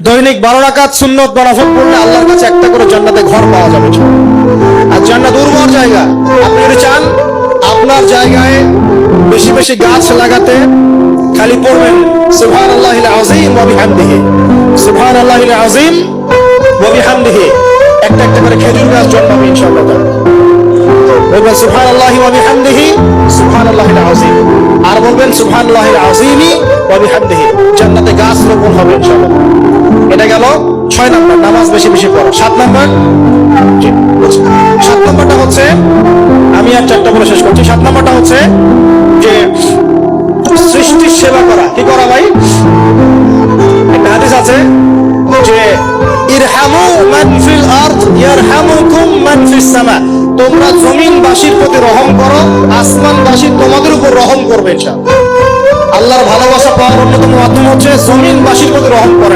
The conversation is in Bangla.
দৈনিক 12 রাকাত সুন্নত বা নফল পড়লে আল্লাহর কাছে একটা করে জান্নাতে ঘর পাওয়া যাবে। আর জান্নাত উর্বর জায়গা। আপনি যদি চান আপনার জায়গায় বেশি বেশি গাছ লাগাতে, খালি পড়বেন সুবহানাল্লাহিল আযীম ওয়া বিহামদিহি, সুবহানাল্লাহিল আযীম ওয়া বিহামদিহি। একটা একটা করে খেজুর গাছ জন্মাবে ইনশাআল্লাহ। বলবেন সুবহানাল্লাহি ওয়া বিহামদিহি, সুবহানাল্লাহিল আযীম। আর বলবেন সুবহানাল্লাহিল আযীমি ওয়া বিহামদিহি। জান্নাতে গাছ রোপণ হবে ইনশাআল্লাহ। এটা গেল 6 নাম্বার, নামাজ বেশি বেশি পড়া। 7 নাম্বার, 7 নাম্বারটা হচ্ছে, আমি আর 4টা বলে শেষ করছি। 7 নাম্বারটা হচ্ছে যে সৃষ্টির সেবা করা। কি করা ভাই? একটা হাদিস আছে যে ইরহামু মান ফিল আরদ ইয়ারহামুকুম মান ফিস সামা। তোমরা জমিনবাসীর প্রতি রহম করো, আসমানবাসী তোমাদের উপর রহম করবে ইনশাআল্লাহ। আল্লাহর ভালোবাসা পাওয়ার অন্যতম মাধ্যম হচ্ছে জমিনবাসীর প্রতি রহম করেন।